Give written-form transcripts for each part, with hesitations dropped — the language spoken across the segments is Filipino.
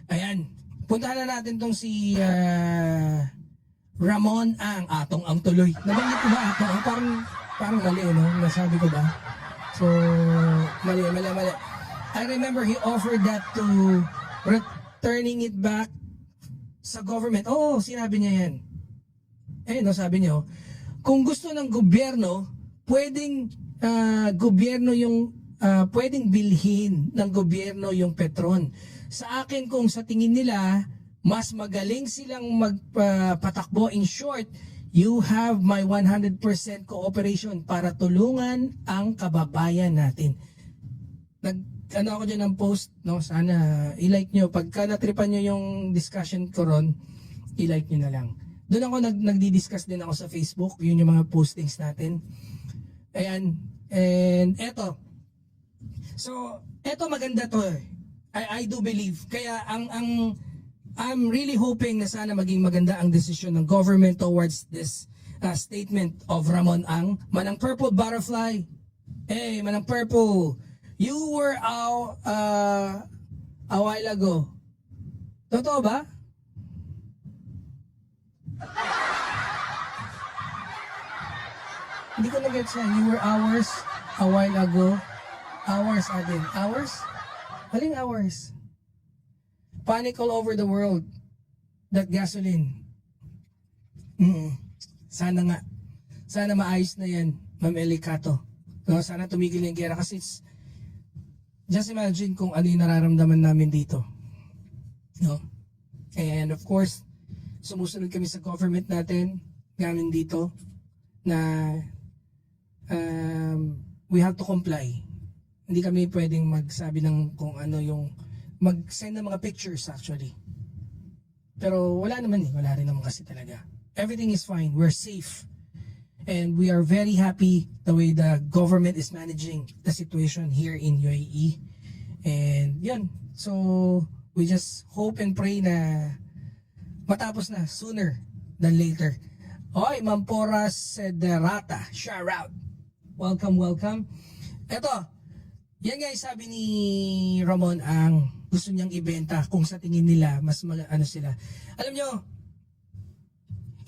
Ayan, puntahan na natin tong si Ramon ang tuloy. Nabanggit ko ba Atong ang? Parang mali, no? Nasabi ko ba? So, mali. I remember he offered that to returning it back sa government. Oo, sinabi niya yan. No, sabi niyo, kung gusto ng gobyerno, pwedeng gobyerno yung pwedeng bilhin ng gobyerno yung Petron. Sa akin, kung sa tingin nila mas magaling silang magpatakbo, in short, you have my 100% cooperation para tulungan ang kababayan natin. Ako dyan ng post, no? Sana i-like nyo. Pagka natripan nyo yung discussion ko ron, i-like nyo na lang. Doon ako nagdi-discuss din ako sa Facebook. Yun yung mga postings natin. Ayan. And eto. So, eto maganda to eh. I do believe. Kaya I'm really hoping na sana maging maganda ang desisyon ng government towards this statement of Ramon Ang. Manang Purple Butterfly. Hey, Manang Purple. You were out a while ago. Totoo ba? Hindi ko na-get siya. You were hours a while ago. Hours adin. Hours? Maling hours. Panic all over the world. That gasoline. Sana nga. Sana maayos na yan, Ma'am Elicato. No, sana tumigil yung gera kasi just imagine kung ano yung nararamdaman namin dito. No? And of course, sumusunod kami sa government natin, galing dito, na we have to comply. Hindi kami pwedeng magsabi ng kung ano yung, mag-send ng mga pictures actually. Pero wala naman wala rin naman kasi talaga. Everything is fine, we're safe. And we are very happy the way the government is managing the situation here in UAE. And yun, so we just hope and pray na matapos na sooner than later. Oy, Mamporas Sederata, shout out. Welcome. Eto, yan guys, sabi ni Ramon ang gusto niyang ibenta kung sa tingin nila mas ano sila. Alam nyo,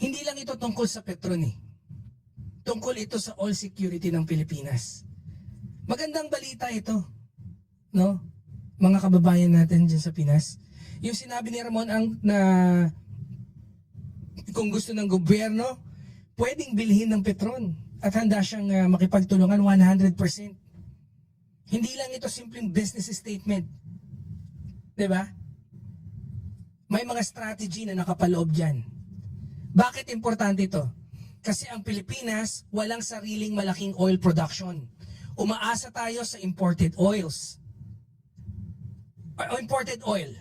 hindi lang ito tungkol sa Petron eh. Tungkol ito sa all security ng Pilipinas. Magandang balita ito, no? Mga kababayan natin dyan sa Pinas. Yung sinabi ni Ramon ang na kung gusto ng gobyerno, pwedeng bilhin ng Petron at handa siyang makipagtulungan 100%. Hindi lang ito simpleng business statement. 'Di ba? May mga strategy na nakapaloob diyan. Bakit importante ito? Kasi ang Pilipinas walang sariling malaking oil production. Umaasa tayo sa imported oils. O imported oil.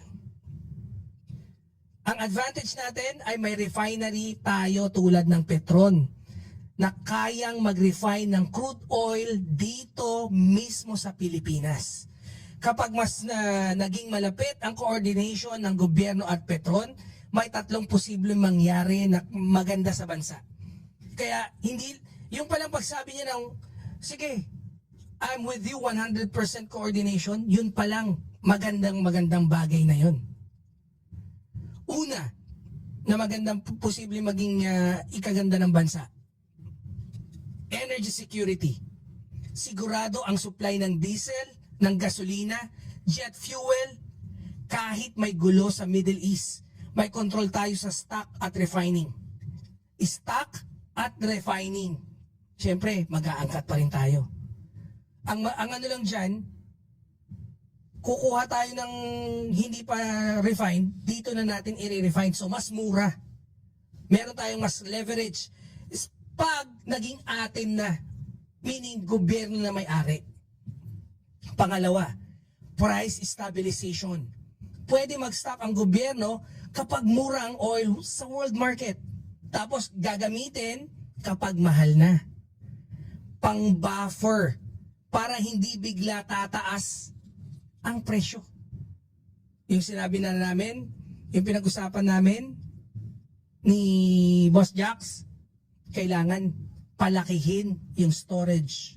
Ang advantage natin ay may refinery tayo tulad ng Petron na kayang mag-refine ng crude oil dito mismo sa Pilipinas. Kapag mas naging malapit ang coordination ng gobyerno at Petron, may tatlong posibleng mangyari na maganda sa bansa. Kaya hindi, yung palang pagsabi niya ng, sige, I'm with you 100% coordination, yun palang magandang bagay na yun. Una, na magandang posibleng maging ikaganda ng bansa. Energy security. Sigurado ang supply ng diesel, ng gasolina, jet fuel, kahit may gulo sa Middle East. May control tayo sa stock at refining. Stock at refining. Siyempre, mag-aangkat pa rin tayo. Ang ano lang dyan, kukuha tayo ng hindi pa refined, dito na natin i-refine. So, mas mura. Meron tayong mas leverage. Pag naging atin na, meaning gobyerno na may-ari. Pangalawa, price stabilization. Pwede mag-stop ang gobyerno kapag mura ang oil sa world market. Tapos gagamitin kapag mahal na. Pang-buffer para hindi bigla tataas ang presyo. Yung sinabi na namin, yung pinag-usapan namin ni Boss Jax, kailangan palakihin yung storage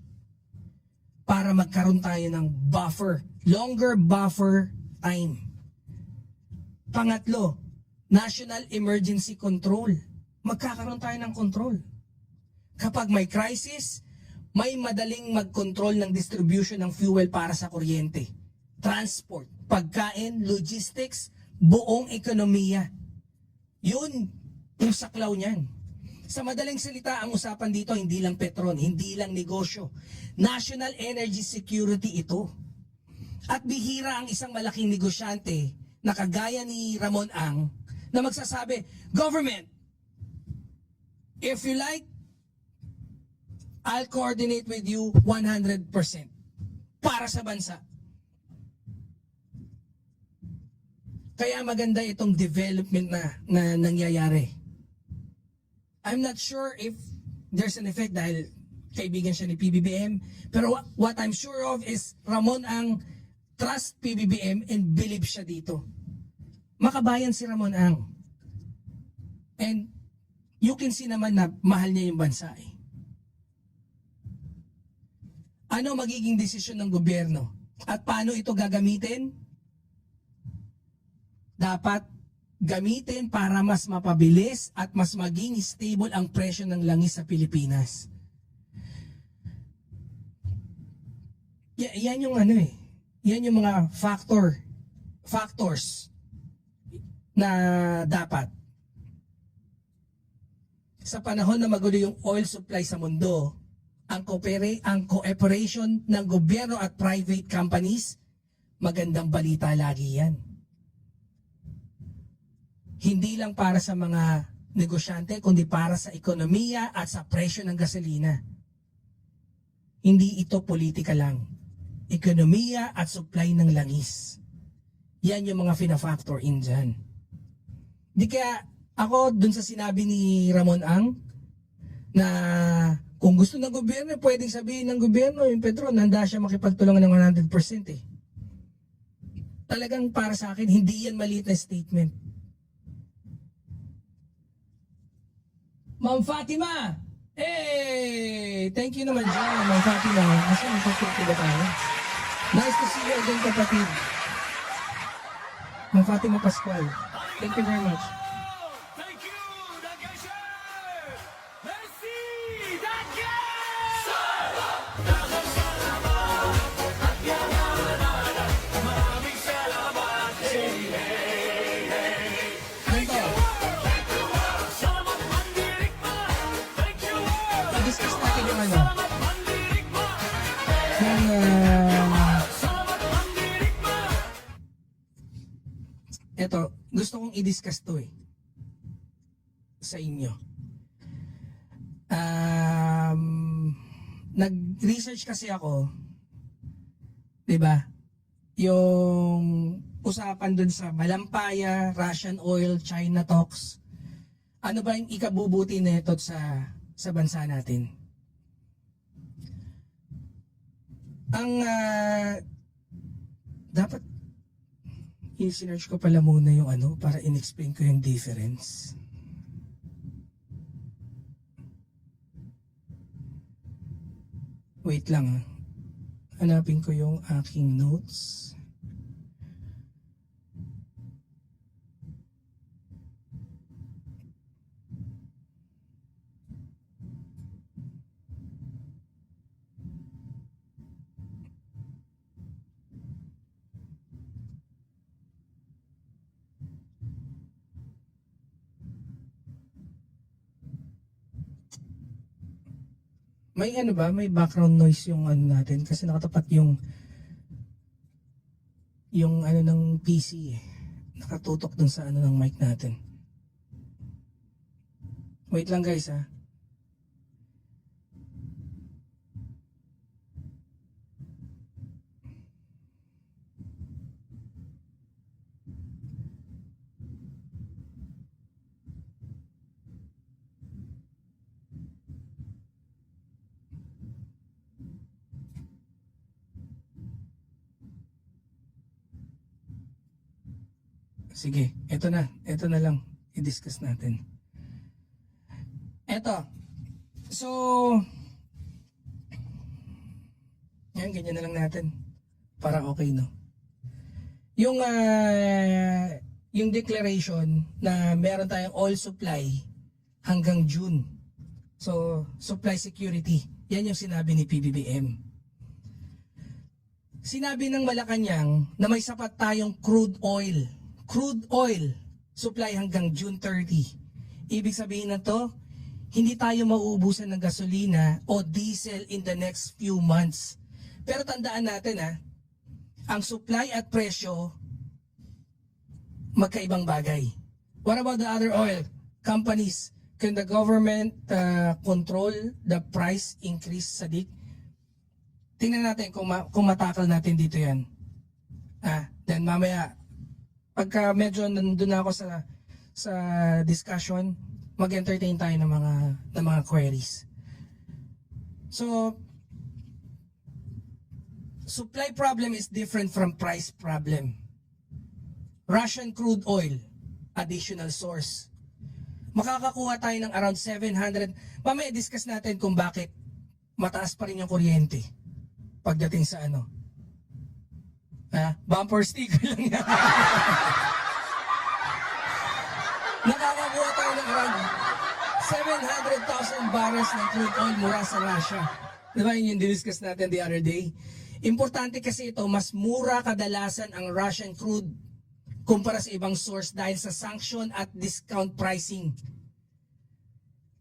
para magkaroon tayo ng buffer, longer buffer time. Pangatlo, National Emergency Control. Magkakaroon tayo ng control. Kapag may crisis, may madaling mag-control ng distribution ng fuel para sa kuryente, transport, pagkain, logistics, buong ekonomiya. Yun yung saklaw niyan. Sa madaling salita, ang usapan dito hindi lang petron, hindi lang negosyo. National energy security ito. At bihira ang isang malaking negosyante na kagaya ni Ramon Ang na magsasabi, government, if you like, I'll coordinate with you 100% para sa bansa. Kaya maganda itong development na nangyayari. I'm not sure if there's an effect dahil kaibigan siya ni PBBM, pero what I'm sure of is Ramon Ang trust PBBM and believe siya dito. Makabayan si Ramon Ang. And you can see naman na mahal niya yung bansa eh. Ano magiging desisyon ng gobyerno? At paano ito gagamitin? Dapat gamitin para mas mapabilis at mas maging stable ang presyo ng langis sa Pilipinas. Yan yung ano eh. Yan yung mga factors na dapat. Sa panahon na magulo yung oil supply sa mundo, ang cooperation ng gobyerno at private companies, magandang balita lagi yan. Hindi lang para sa mga negosyante, kundi para sa ekonomiya at sa presyo ng gasolina. Hindi ito politika lang. Ekonomiya at supply ng langis. Yan yung mga fina-factor in dyan. Di kaya ako dun sa sinabi ni Ramon Ang na kung gusto ng gobyerno, pwedeng sabihin ng gobyerno yung Petron, handa siya makipagtulungan ng 100% eh. Talagang para sa akin, hindi yan maliit na statement. Ma'am Fatima! Hey! Thank you naman dyan, Ma'am Fatima. Kasi magpapagpapagpapag ba tayo? Nice to see you again, kapatid. Ma'am Fatima Pascual. Thank you very much. Thank you, Dagay Sir! Merci, Dagay! Maraming salamat! Ganito, Salamat, Mandirigma! Thank you, i-discuss natin yung ano, Salamat, Mandirigma! yung Salamat, Mandirigma! eto, gusto kong i-discuss to eh sa inyo. Nag-research kasi ako, 'di ba? Yung usapan dun sa Malampaya, Russian oil, China talks. Ano ba yung ikabubuti nito sa bansa natin? Ang dapat i-search ko pala muna yung ano para in-explain ko yung difference. Wait lang ah. Hanapin ko yung aking notes. May ano ba? May background noise yung ano natin kasi nakatapat yung ano ng PC eh. Nakatutok dun sa ano ng mic natin. Wait lang guys ah. Sige, eto na lang i-discuss natin. Eto. So, yan, ganyan na lang natin. Para okay, no? Yung yung declaration na meron tayong oil supply hanggang June. So, supply security. Yan yung sinabi ni PBBM. Sinabi ng Malacanang na may sapat tayong crude oil supply hanggang June 30. Ibig sabihin na to, hindi tayo mauubusan ng gasolina o diesel in the next few months. Pero tandaan natin ang supply at presyo magkaibang bagay. What about the other oil companies? Can the government control the price increase sa DIC? Tingnan natin kung matakal natin dito yan. Then mamaya, pagka medyo nandun na ako sa discussion, mag-entertain tayo ng mga queries. So, supply problem is different from price problem. Russian crude oil, additional source. Makakakuha tayo ng around 700. Mamaya discuss natin kung bakit mataas pa rin yung kuryente pagdating sa bumper sticker lang yan. Nakakakuha tayo ng around 700,000 barrels ng crude oil mula sa Russia. Diba yun yung discuss natin the other day? Importante kasi ito, mas mura kadalasan ang Russian crude kumpara sa ibang source dahil sa sanction at discount pricing.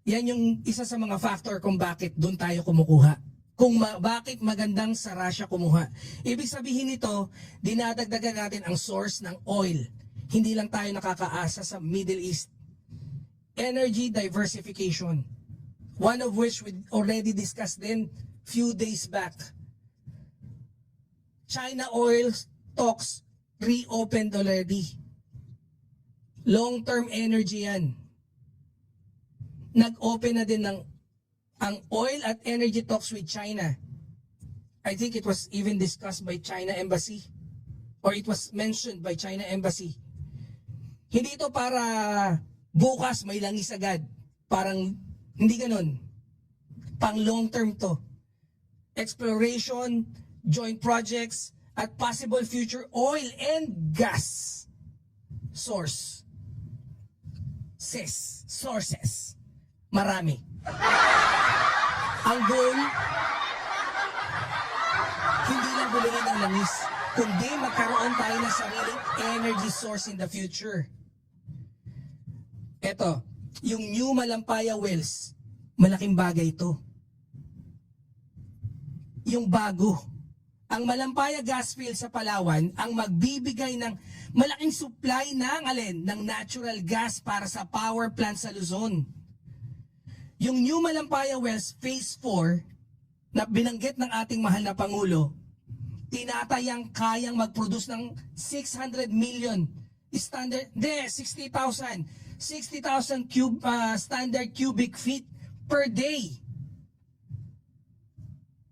Yan yung isa sa mga factor kung bakit doon tayo kumukuha. Bakit magandang sa Russia kumuha. Ibig sabihin nito, dinadagdagan natin ang source ng oil. Hindi lang tayo nakakaasa sa Middle East. Energy diversification. One of which we already discussed din few days back. China oil talks reopened already. Long-term energy yan. Nag-open na din ang oil at energy talks with China. I think it was even discussed by China Embassy or it was mentioned by China Embassy. Hindi ito para bukas may langis agad. Parang hindi ganun. Pang long-term to. Exploration, joint projects, at possible future oil and gas sources. Marami. Ang goal, hindi lang bumili ng langis, kundi magkaroon tayo ng sariling energy source in the future. Eto, yung New Malampaya Wells, malaking bagay ito. Yung bago, ang Malampaya gas field sa Palawan ang magbibigay ng malaking supply ng natural gas para sa power plant sa Luzon. Yung New Malampaya Wells Phase 4 na binanggit ng ating mahal na Pangulo, tinatayang kayang mag-produce ng 600 million standard, 60,000 standard cubic feet per day.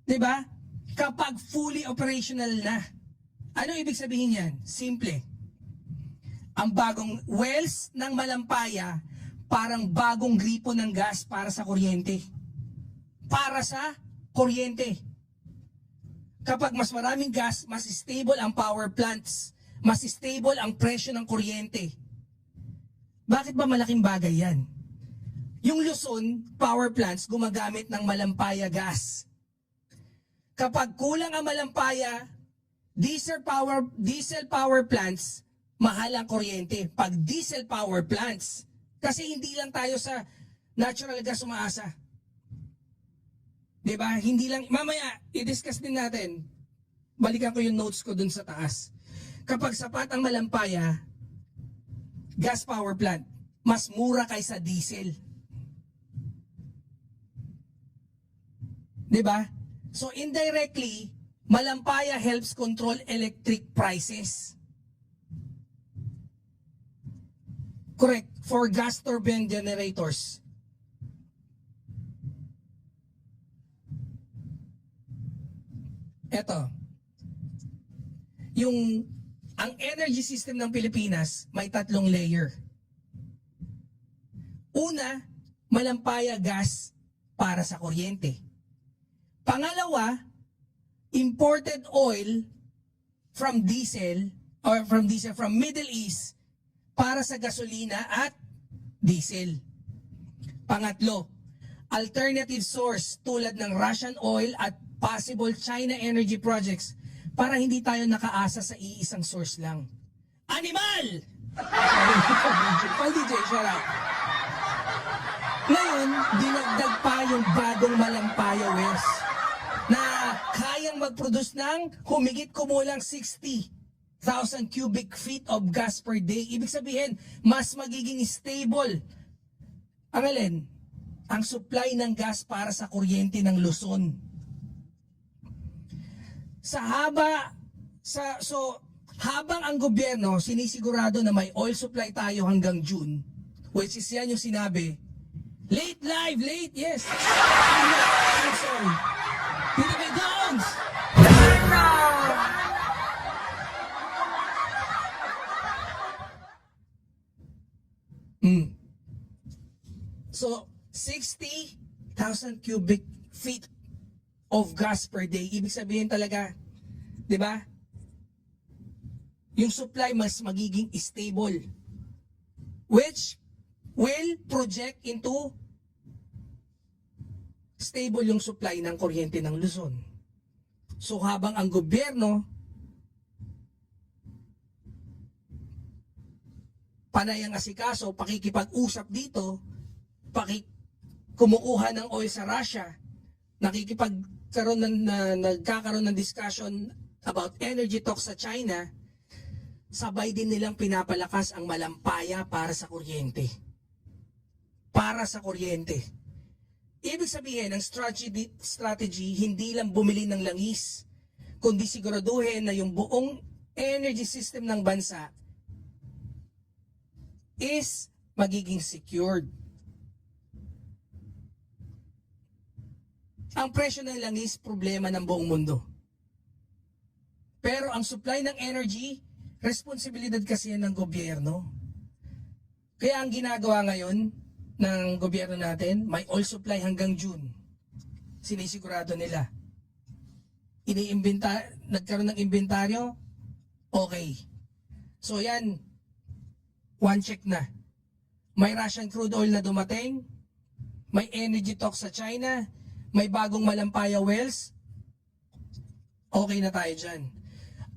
Diba? Kapag fully operational na. Ano ibig sabihin yan? Simple. Ang bagong wells ng Malampaya, parang bagong gripo ng gas para sa kuryente. Para sa kuryente. Kapag mas maraming gas, mas stable ang power plants. Mas stable ang presyo ng kuryente. Bakit ba malaking bagay yan? Yung Luzon power plants gumagamit ng Malampaya gas. Kapag kulang ang Malampaya, diesel power plants, mahal ang kuryente. Pag diesel power plants, kasi hindi lang tayo sa natural gas umaasa. Diba? Hindi lang, mamaya, i-discuss din natin. Balikan ko yung notes ko dun sa taas. Kapag sapat ang Malampaya, gas power plant, mas mura kaysa diesel. Diba? So indirectly, Malampaya helps control electric prices. Correct, for gas turbine generators. Eto, ang energy system ng Pilipinas may 3 layer. Una, Malampaya gas para sa kuryente. Pangalawa, imported oil from Middle East para sa gasolina at diesel. Pangatlo, alternative source tulad ng Russian oil at possible China energy projects para hindi tayo nakaasa sa iisang source lang. Animal! Pal DJ, shout out. Ngayon, dinagdag pa yung bagong Malampaya West na kayang mag-produce ng humigit kumulang 60,000 cubic feet of gas per day. Ibig sabihin, mas magiging stable ang alin? Ang supply ng gas para sa kuryente ng Luzon. Habang ang gobyerno sinisigurado na may oil supply tayo hanggang June, which is yan yung sinabi, late, yes. I'm sorry. PDB Downs! So, 60,000 cubic feet of gas per day. Ibig sabihin talaga, di ba? Yung supply mas magiging stable. Which will project into stable yung supply ng kuryente ng Luzon. So habang ang gobyerno panay ang asikaso, pakikipag-usap dito, kumukuha ng oil sa Russia, nagkakaroon ng discussion about energy talks sa China, sabay din nilang pinapalakas ang Malampaya para sa kuryente. Para sa kuryente. Ibig sabihin, ang strategy hindi lang bumili ng langis, kundi siguraduhin na yung buong energy system ng bansa is magiging secured. Ang presyo ng langis, problema ng buong mundo. Pero ang supply ng energy, responsibilidad kasi yan ng gobyerno. Kaya ang ginagawa ngayon ng gobyerno natin, may oil supply hanggang June. Sinisigurado nila. Nagkaroon ng inventaryo, okay. So yan, one check na. May Russian crude oil na dumating, may energy talk sa China, may bagong Malampaya wells, okay na tayo dyan.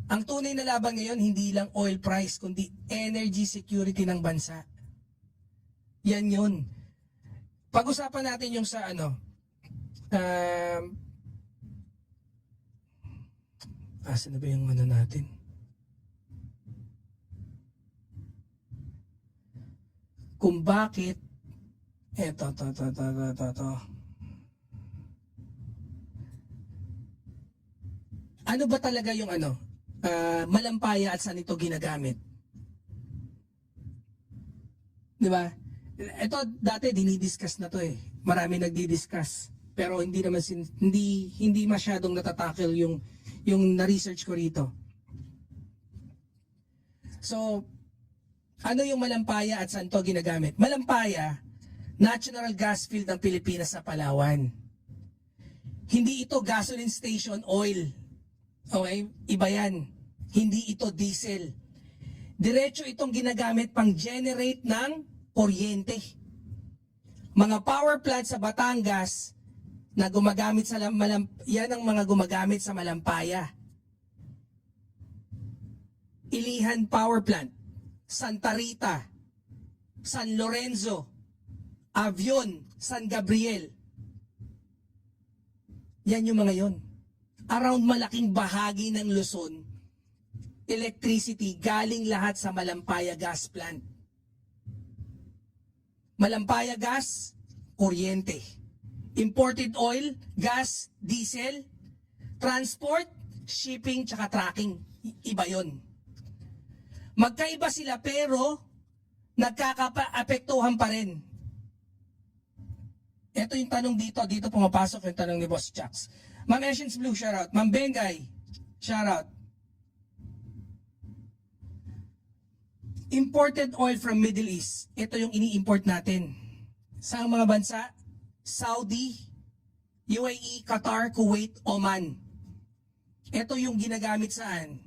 Ang tunay na laban ngayon, hindi lang oil price, kundi energy security ng bansa. Yan yun. Pag-usapan natin yung sa asan na ba yung natin? Kung bakit, eto. Ano ba talaga yung Malampaya at saan ito ginagamit? Di ba? Ito dati dinidiscuss na to eh. Marami nagdi-discuss. Pero hindi naman hindi masyadong natatakil yung na-research ko rito. So, ano yung Malampaya at saan to ginagamit? Malampaya, natural gas field ng Pilipinas sa Palawan. Hindi ito gasoline station oil. Okay? Iba yan. Hindi ito diesel. Diretso itong ginagamit pang generate ng kuryente. Mga power plant sa Batangas na gumagamit sa yan ang mga gumagamit sa Malampaya. Ilihan Power Plant, Santa Rita, San Lorenzo, Avion, San Gabriel. Yan yung mga yon. Around malaking bahagi ng Luzon, electricity galing lahat sa Malampaya Gas Plant. Malampaya gas, kuryente. Imported oil, gas, diesel, transport, shipping, tsaka tracking. Iba yon. Magkaiba sila pero nagkakaapektuhan pa rin. Ito yung tanong dito pumapasok yung tanong ni Boss Chucks. Ma'am Essence Blue, shout out. Ma'am Bengay, shout out. Imported oil from Middle East. Ito yung ini-import natin. Sa mga bansa? Saudi, UAE, Qatar, Kuwait, Oman. Ito yung ginagamit saan?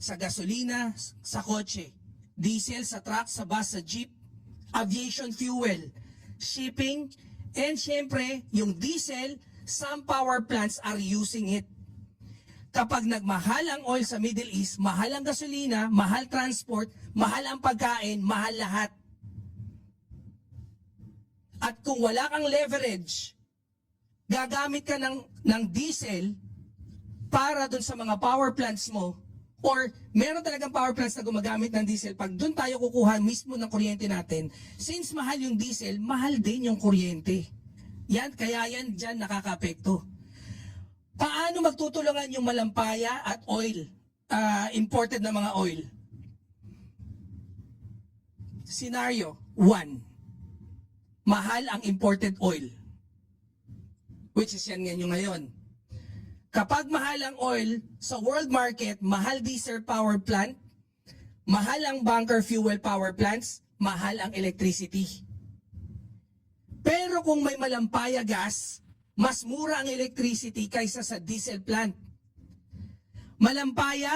Sa gasolina, sa kotse. diesel sa truck, sa bus, sa jeep, aviation fuel, shipping, and syempre, yung diesel, some power plants are using it. Kapag nagmahal ang oil sa Middle East, mahal ang gasolina, mahal transport, mahal ang pagkain, mahal lahat. At kung wala kang leverage, gagamit ka ng diesel para dun sa mga power plants mo, or meron talagang power plants na gumagamit ng diesel, pag dun tayo kukuha mismo ng kuryente natin, since mahal yung diesel, mahal din yung kuryente. Kaya yan dyan nakaka-apekto. Paano magtutulungan yung malampaya at oil, imported na mga oil? Scenario 1. Mahal ang imported oil. Which is yan ngayon. Kapag mahal ang oil sa world market, mahal diesel power plant, mahal ang bunker fuel power plants, mahal ang electricity. Pero kung may malampaya gas, mas mura ang electricity kaysa sa diesel plant. Malampaya,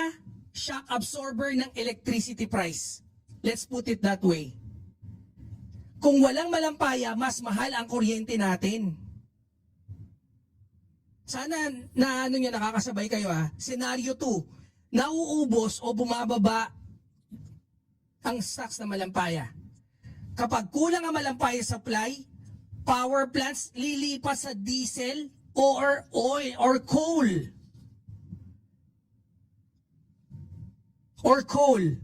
shock absorber ng electricity price. Let's put it that way. Kung walang malampaya, mas mahal ang kuryente natin. Sana nakakasabay kayo ha. Scenario 2, nauubos o bumababa ang stocks na malampaya. Kapag kulang ang malampaya supply, power plants lilipat sa diesel or oil or coal. Or coal.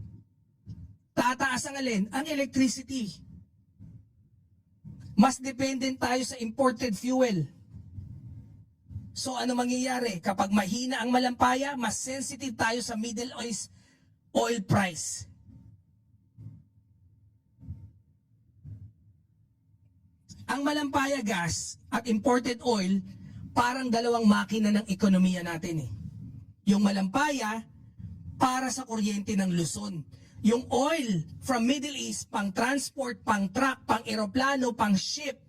Tataas ang alin? Ang electricity. Mas dependent tayo sa imported fuel. So ano mangyayari? Kapag mahina ang malampaya, mas sensitive tayo sa Middle East oil price. Ang malampaya gas at imported oil, parang dalawang makina ng ekonomiya natin eh. Yung malampaya, para sa kuryente ng Luzon. Yung oil from Middle East, pang transport, pang truck, pang eroplano, pang ship.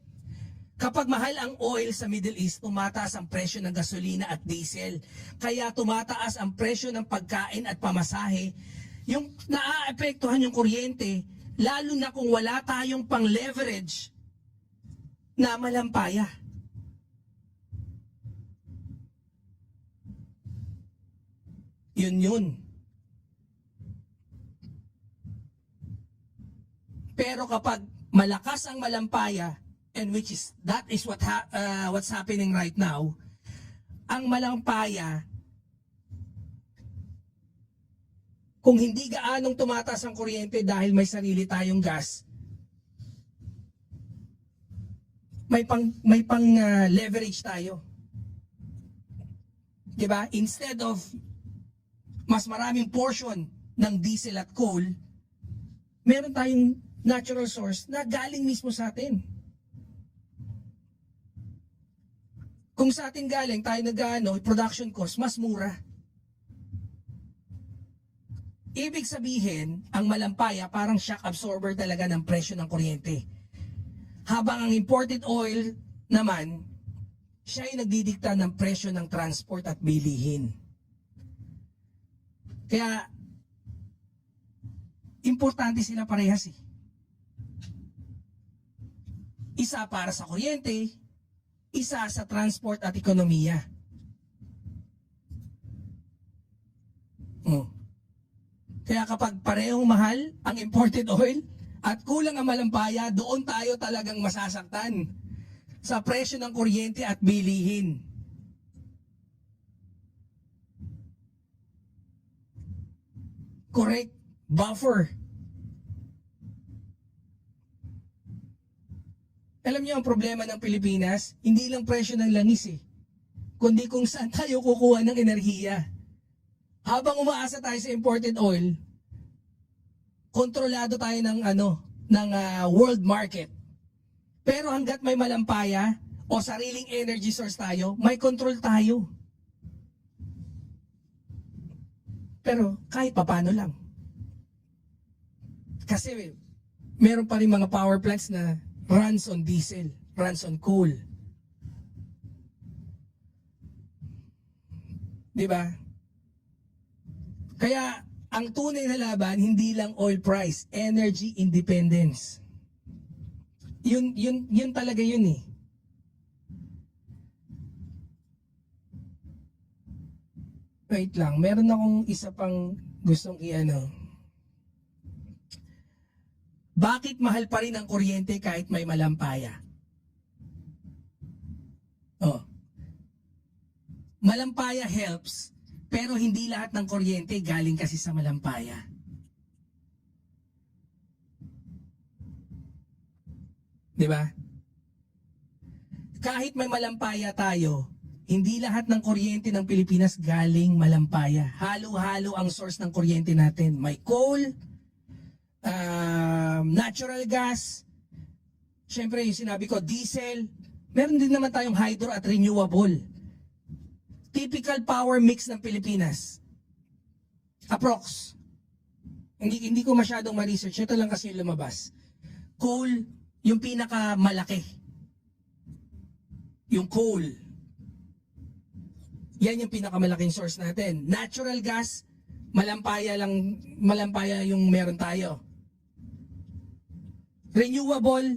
Kapag mahal ang oil sa Middle East, tumataas ang presyo ng gasolina at diesel. Kaya tumataas ang presyo ng pagkain at pamasahe. Yung naaapektuhan yung kuryente, lalo na kung wala tayong pang leverage na malampaya. Yun. Pero kapag malakas ang malampaya, and which is that is what's happening right now, ang malampaya, kung hindi gaanong tumataas ang kuryente dahil may sarili tayong gas, may pang leverage tayo. 'Di ba? Instead of mas maraming portion ng diesel at coal, meron tayong natural source na galing mismo sa atin. Kung sa atin galing, tayo production cost, mas mura. Ibig sabihin, ang malampaya parang shock absorber talaga ng presyo ng kuryente. Habang ang imported oil naman, siya ay nagdidikta ng presyo ng transport at bilihin. Kaya, importante sila parehas eh. Isa para sa kuryente, isa sa transport at ekonomiya. Kaya kapag parehong mahal ang imported oil at kulang ang malampaya, doon tayo talagang masasaktan sa presyo ng kuryente at bilihin. Correct? Buffer. Alam niyo ang problema ng Pilipinas, hindi lang presyo ng langis eh, kundi kung saan tayo kukuha ng enerhiya. Habang umaasa tayo sa imported oil, kontrolado tayo ng world market. Pero hangga't may malampaya o sariling energy source tayo, may control tayo. Pero kahit papano lang. Kasi meron pa rin mga power plants na runs on diesel, runs on coal. Diba? Kaya ang tunay na laban, hindi lang oil price, energy independence. Yun talaga yun eh. Wait lang, meron akong isa pang gustong i-ano. Bakit mahal pa rin ang kuryente kahit may malampaya? Oh. Malampaya helps, pero hindi lahat ng kuryente galing kasi sa malampaya. Di ba? Kahit may malampaya tayo, hindi lahat ng kuryente ng Pilipinas galing malampaya. Halo-halo ang source ng kuryente natin. May coal, natural gas, syempre yung sinabi ko, diesel. Meron din naman tayong hydro at renewable. Typical power mix ng Pilipinas. Approx. Hindi ko masyadong ma-research. Ito lang kasi yung lumabas. Coal, yung pinakamalaki. Yung coal. Yan yung pinakamalaking source natin. Natural gas, malampaya yung meron tayo. Renewable,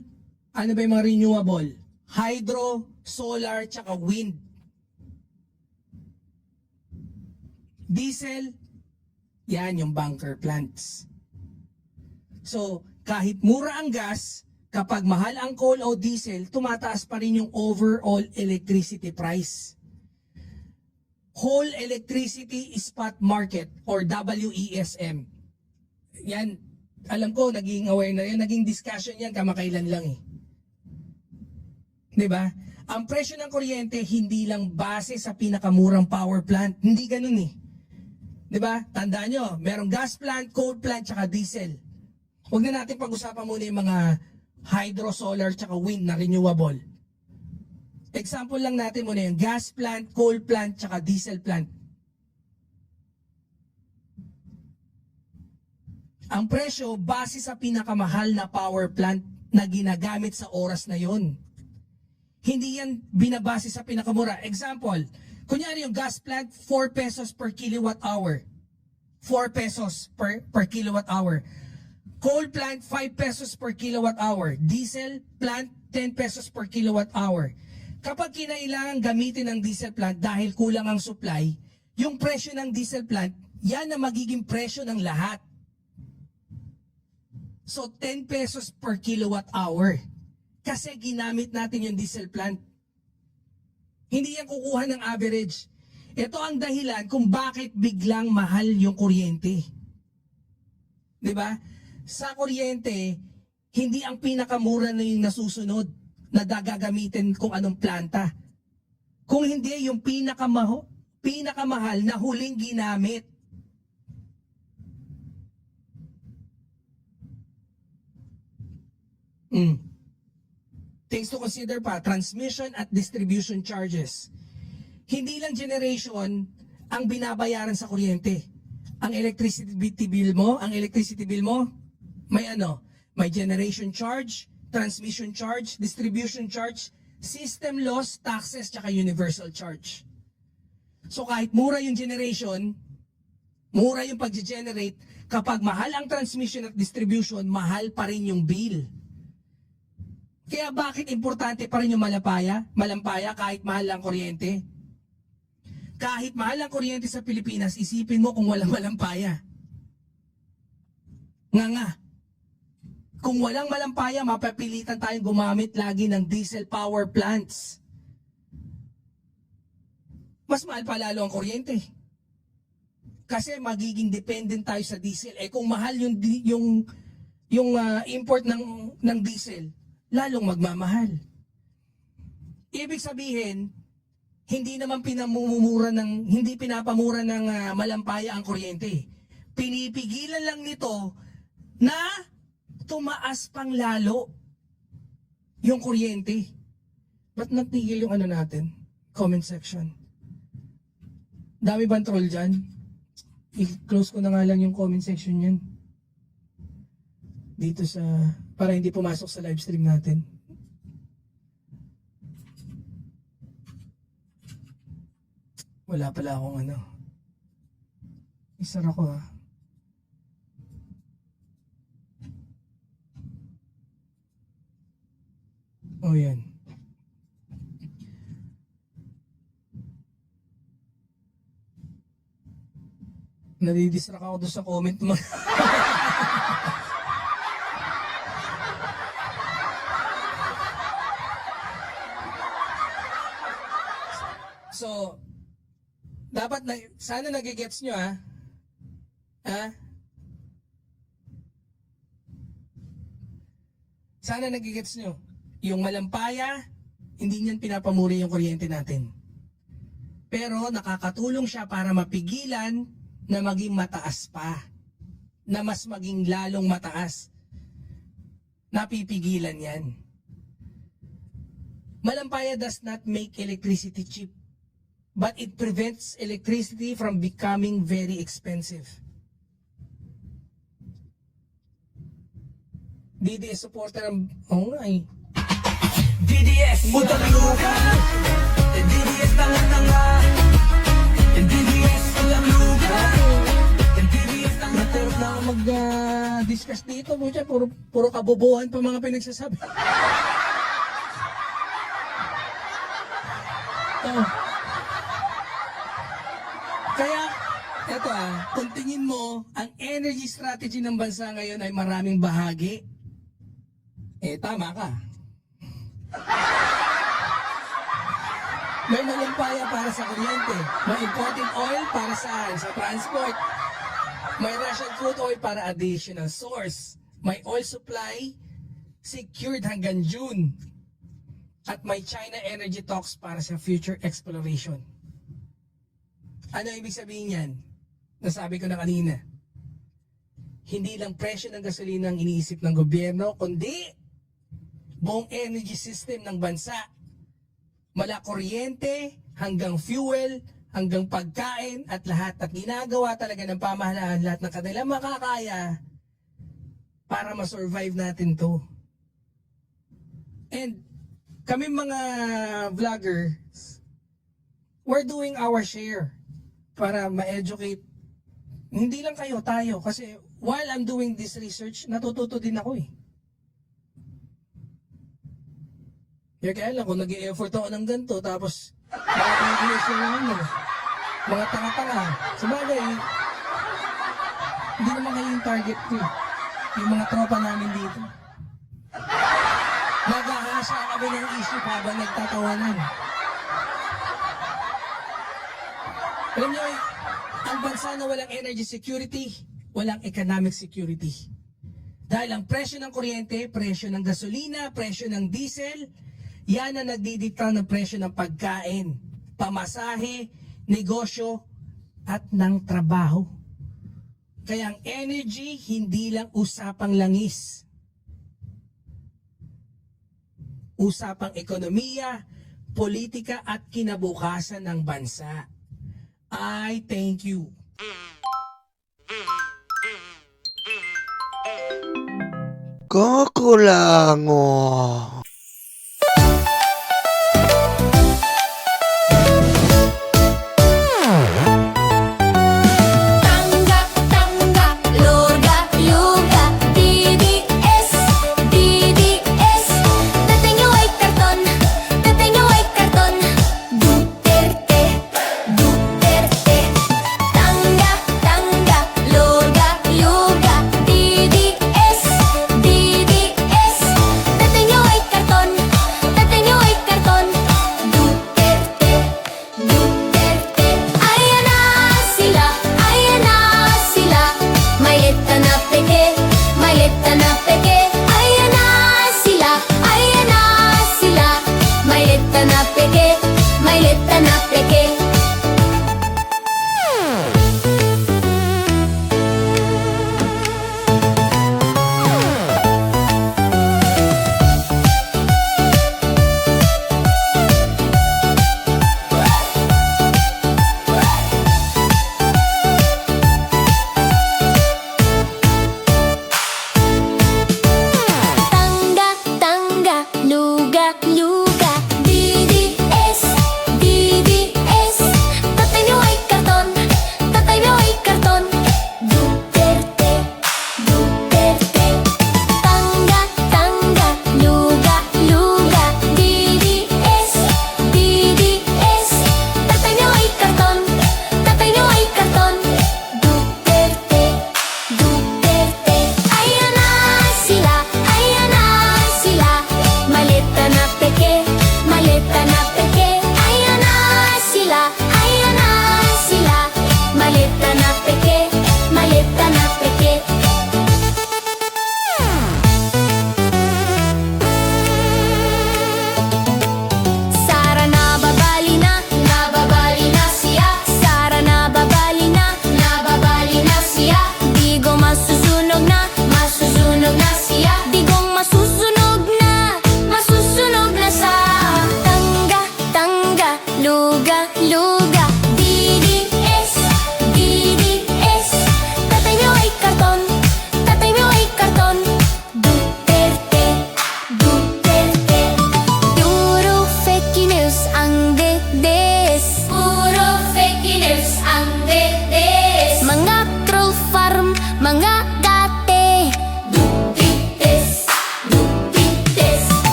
ano ba yung mga renewable? Hydro, solar, tsaka wind. Diesel, yan yung bunker plants. So, kahit mura ang gas, kapag mahal ang coal o diesel, tumataas pa rin yung overall electricity price. Whole Electricity Spot Market or WESM. Yan, alam ko, naging aware na yan, naging discussion yan kamakailan lang eh. 'Di ba? Ang presyo ng kuryente hindi lang base sa pinakamurang power plant. Hindi ganoon eh. 'Di ba? Tandaan nyo, merong gas plant, coal plant, tsaka diesel. Huwag na natin pag-usapan muna yung mga hydro, solar, tsaka wind na renewable. Example lang natin muna yung gas plant, coal plant, tsaka diesel plant. Ang presyo base sa pinakamahal na power plant na ginagamit sa oras na yon. Hindi yan binabase sa pinakamura. Example, kunyari yung gas plant, 4 pesos per kilowatt hour. 4 pesos per kilowatt hour. Coal plant, 5 pesos per kilowatt hour. Diesel plant, 10 pesos per kilowatt hour. Kapag kinailangan gamitin ang diesel plant dahil kulang ang supply, yung presyo ng diesel plant, yan na magiging presyo ng lahat. So 10 pesos per kilowatt hour. Kasi ginamit natin yung diesel plant. Hindi yan kukuha ng average. Ito ang dahilan kung bakit biglang mahal yung kuryente. 'Di ba? Sa kuryente, hindi ang pinakamura na yung nasusunod na gagamitin kung anong planta. Kung hindi, yung pinakamahal na huling ginamit. Things to consider pa, transmission at distribution charges. Hindi lang generation ang binabayaran sa kuryente. Ang electricity bill mo, may generation charge, transmission charge, distribution charge, system loss, taxes, tsaka universal charge. So kahit mura yung generation, mura yung pag-generate, kapag mahal ang transmission at distribution, mahal pa rin yung bill. Kaya bakit importante pa rin yung malampaya kahit mahal ang kuryente? Kahit mahal ang kuryente sa Pilipinas, isipin mo kung walang malampaya. Nga. Kung walang malampaya, mapapilitan tayong gumamit lagi ng diesel power plants. Mas mahal pa lalo ang kuryente. Kasi magiging dependent tayo sa diesel. Kung mahal yung import ng diesel, lalong magmamahal. Ibig sabihin, hindi pinapamura ng malampaya ang kuryente. Pinipigilan lang nito na tumaas pang lalo yung kuryente. Ba't natigil yung natin? Comment section. Dami bang troll dyan? I-close ko na nga lang yung comment section yan. Dito para hindi pumasok sa live stream natin. Wala pala akong Isara ko Oh, yan. Nadidistract ako doon sa comment mo. So, dapat na, sana nagigets nyo ha? Ha? Sana nagigets nyo. Yung malampaya, hindi niyan pinapamuri yung kuryente natin. Pero nakakatulong siya para mapigilan na maging mataas pa. Na mas maging lalong mataas. Napipigilan yan. Malampaya does not make electricity cheap, but it prevents electricity from becoming very expensive. DDS supporter ang... Oo nga eh. DDS utang lupa DDS tanga-tanga DDS utang lupa DDS tanga-tanga Naturot na ako mag-discuss dito. Bucha, puro kabobohan pa mga pinagsasabi. Oh. Kaya, eto kung tingin mo, ang energy strategy ng bansa ngayon ay maraming bahagi, tama ka. May malampaya para sa kuryente. May imported oil para saan? Sa transport. May Russian crude oil para additional source. May oil supply secured hanggang June. At may China energy talks para sa future exploration. Ano ibig sabihin yan? Nasabi ko na kanina. Hindi lang presyo ng gasolina ang iniisip ng gobyerno, kundi buong energy system ng bansa. Mula kuryente, hanggang fuel, hanggang pagkain, at lahat. At ginagawa talaga ng pamahalaan lahat ng kanilang makakaya para ma-survive natin to. And kami mga vloggers, we're doing our share para ma-educate. Hindi lang kayo, tayo. Kasi while I'm doing this research, natututo din ako eh. Kaya lang, kung nag-i-effort ako ng ganito, tapos makakabilis yung mga tanga-tanga. Sabagay, hindi naman kayo yung target ko eh. Yung mga tropa namin dito. Naghahasa kami ng issue habang nagtatawanan. Alam niyo, ang bansa na walang energy security, walang economic security. Dahil ang presyo ng kuryente, presyo ng gasolina, presyo ng diesel, yan ang nagdidikta ng presyo ng pagkain, pamasahe, negosyo, at ng trabaho. Kaya ang energy, hindi lang usapang langis. Usapang ekonomiya, politika at kinabukasan ng bansa. I thank you. Kakulango. Tanggap, tanggap, luga, yuga, DDS, DDS. Dating nyo ay karton, dating nyo ay karton. Duterte, Duterte. Tanggap, tanggap, luga, yuga, DDS, DDS. Dating nyo ay karton, dating nyo ay karton. Duterte, Duterte. Ayan na sila, ayan na sila. Maliit na peke, maliit na peke.